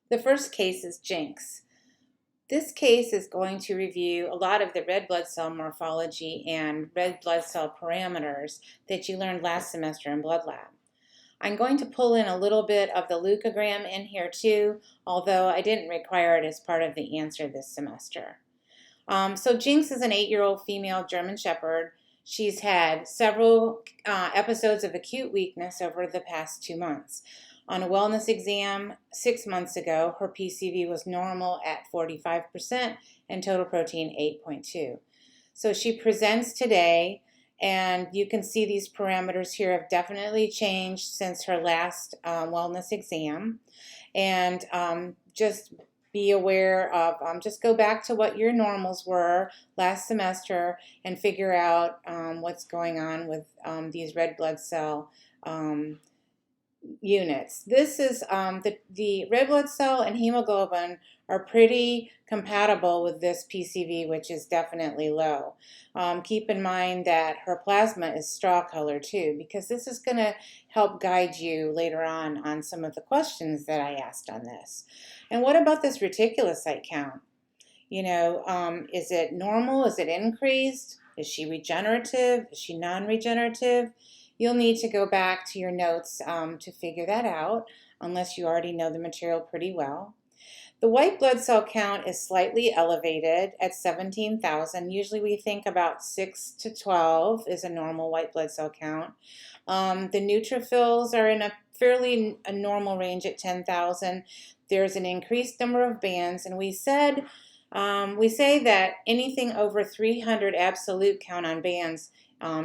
The first case is Jinx. This case is going to review a lot of the red blood cell morphology and red blood cell parameters that you learned last semester in Blood Lab. I'm going to pull in a little bit of the leukogram in here too, although I didn't require it as part of the answer this semester. So Jinx is an 8-year-old female German Shepherd. She's had several episodes of acute weakness over the past 2 months. On a wellness exam 6 months ago, her PCV was normal at 45% and total protein 8.2. So she presents today, and you can see these parameters here have definitely changed since her last wellness exam. And just be aware of, just go back to what your normals were last semester and figure out what's going on with these red blood cell units. This is the red blood cell and hemoglobin are pretty compatible with this PCV, which is definitely low. Keep in mind that her plasma is straw color too, because this is going to help guide you later on some of the questions that I asked on this. And what about this reticulocyte count? You know, is it normal? Is it increased? Is she regenerative? Is she non-regenerative? You'll need to go back to your notes to figure that out, unless you already know the material pretty well. The white blood cell count is slightly elevated at 17,000. Usually we think about 6 to 12 is a normal white blood cell count. The neutrophils are in a fairly normal range at 10,000. There's an increased number of bands, and we say that anything over 300 absolute count on bands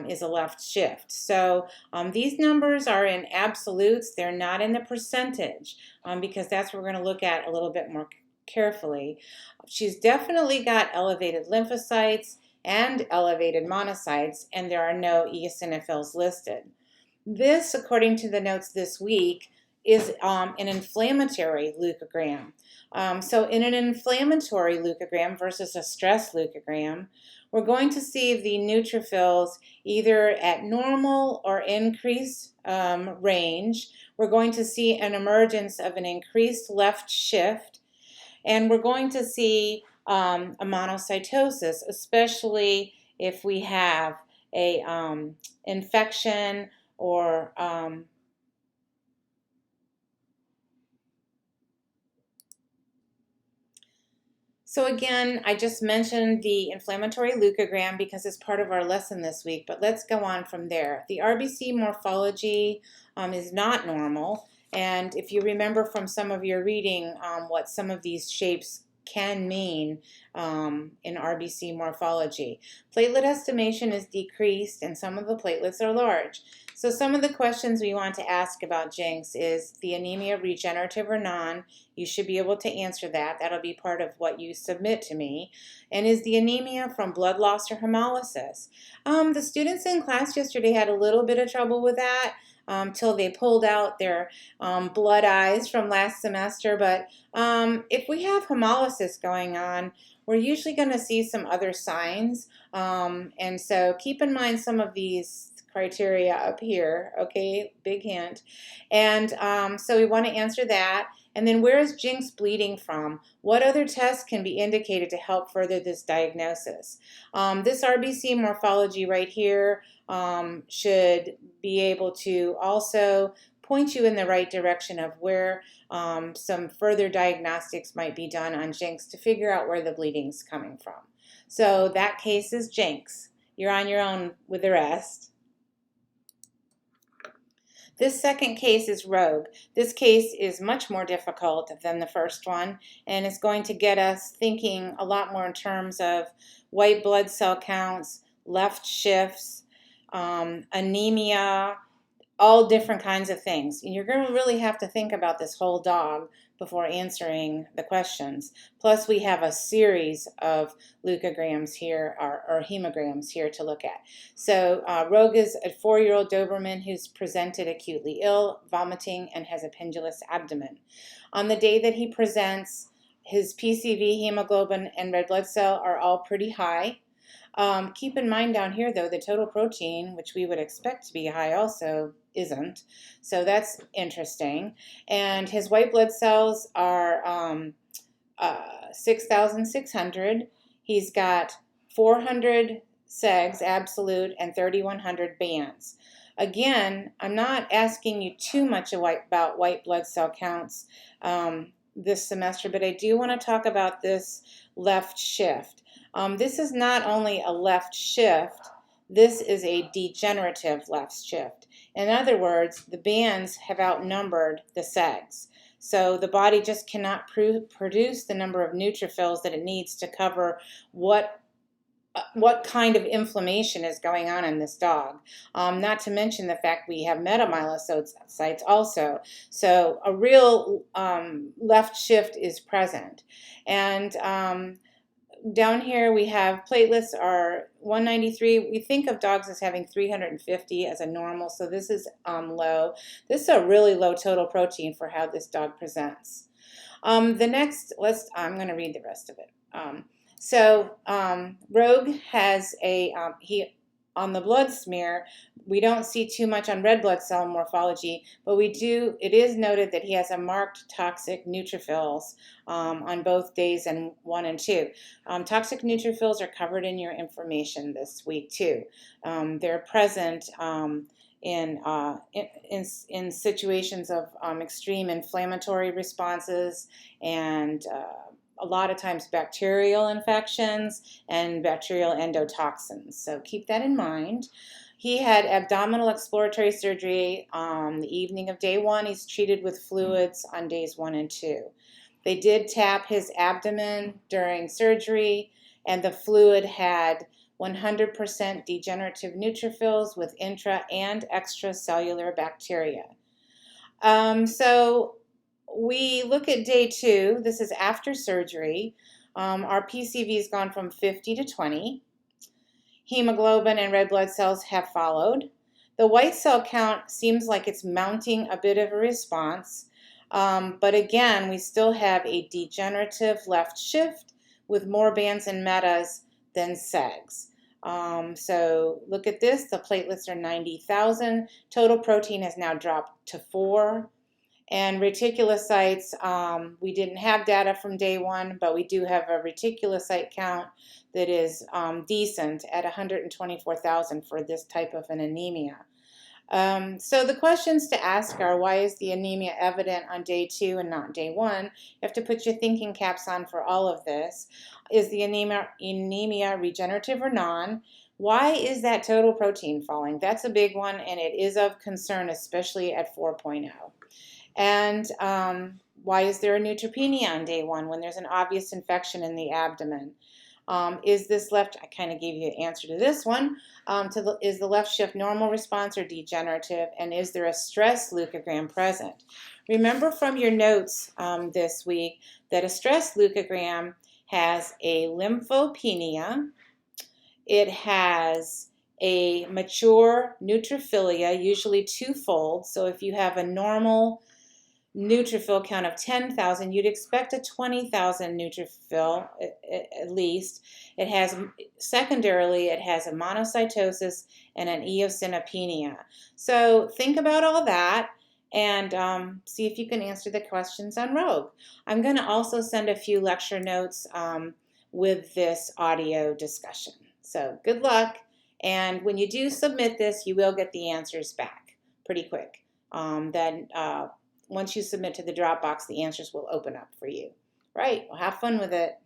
is a left shift. So these numbers are in absolutes. They're not in the percentage because that's what we're going to look at a little bit more carefully. She's definitely got elevated lymphocytes and elevated monocytes, and there are no eosinophils listed. This, according to the notes this week, is an inflammatory leukogram. So in an inflammatory leukogram versus a stress leukogram, we're going to see the neutrophils either at normal or increased range. We're going to see an emergence of an increased left shift, and we're going to see a monocytosis, especially if we have a infection or So again, I just mentioned the inflammatory leukogram because it's part of our lesson this week, but let's go on from there. The RBC morphology is not normal, and if you remember from some of your reading what some of these shapes can mean in RBC morphology. Platelet estimation is decreased and some of the platelets are large. So some of the questions we want to ask about Jinx is the anemia regenerative or non? You should be able to answer that. That'll be part of what you submit to me. And is the anemia from blood loss or hemolysis? The students in class yesterday had a little bit of trouble with that till they pulled out their blood eyes from last semester. But if we have hemolysis going on, we're usually going to see some other signs. And so keep in mind some of these criteria up here, okay, big hint. And so we want to answer that. And then where is Jinx bleeding from? What other tests can be indicated to help further this diagnosis? This RBC morphology right here should be able to also point you in the right direction of where some further diagnostics might be done on Jinx to figure out where the bleeding is coming from. So that case is Jinx. You're on your own with the rest. This second case is Rogue. This case is much more difficult than the first one, and it's going to get us thinking a lot more in terms of white blood cell counts, left shifts, anemia, all different kinds of things. And you're going to really have to think about this whole dog before answering the questions. Plus, we have a series of leukograms here, or hemograms here to look at. So Rogue is a 4-year-old Doberman who's presented acutely ill, vomiting, and has a pendulous abdomen. On the day that he presents, his PCV, hemoglobin, and red blood cell are all pretty high. Keep in mind down here, though, the total protein, which we would expect to be high, also isn't. So that's interesting. And his white blood cells are 6,600. He's got 400 segs, absolute, and 3,100 bands. Again, I'm not asking you too much about white blood cell counts this semester, but I do want to talk about this left shift. This is not only a left shift, this is a degenerative left shift. In other words, the bands have outnumbered the segs. So the body just cannot produce the number of neutrophils that it needs to cover what kind of inflammation is going on in this dog. Not to mention the fact we have metamyelocytes also. So a real left shift is present. And down here we have platelets are 193. We think of dogs as having 350 as a normal, so this is low. This is a really low total protein for how this dog presents. I'm going to read the rest of it. Rogue has on the blood smear, we don't see too much on red blood cell morphology, but it is noted that he has a marked toxic neutrophils on both days 1 and 2. Toxic neutrophils are covered in your information this week too. They're present in situations of extreme inflammatory responses and a lot of times bacterial infections and bacterial endotoxins. So keep that in mind. He had abdominal exploratory surgery on the evening of day 1. He's treated with fluids on days 1 and 2. They did tap his abdomen during surgery, and the fluid had 100% degenerative neutrophils with intra and extracellular bacteria. We look at day 2. This is after surgery. Our PCV has gone from 50 to 20. Hemoglobin and red blood cells have followed. The white cell count seems like it's mounting a bit of a response, but again, we still have a degenerative left shift with more bands and metas than segs. So look at this. The platelets are 90,000. Total protein has now dropped to 4. And reticulocytes, we didn't have data from day 1, but we do have a reticulocyte count that is decent at 124,000 for this type of an anemia. So the questions to ask are, why is the anemia evident on day 2 and not day 1? You have to put your thinking caps on for all of this. Is the anemia regenerative or non? Why is that total protein falling? That's a big one, and it is of concern, especially at 4.0. And why is there a neutropenia on day 1 when there's an obvious infection in the abdomen? Is this left, I kind of gave you the answer to this one, is the left shift normal response or degenerative, and is there a stress leukogram present? Remember from your notes this week that a stress leukogram has a lymphopenia, it has a mature neutrophilia, usually twofold, so if you have a normal neutrophil count of 10,000, you'd expect a 20,000 neutrophil at least. Secondarily, it has a monocytosis and an eosinopenia. So think about all that and see if you can answer the questions on Rogue. I'm going to also send a few lecture notes with this audio discussion. So good luck, and when you do submit this, you will get the answers back pretty quick. Once you submit to the Dropbox, the answers will open up for you. Right, well, have fun with it.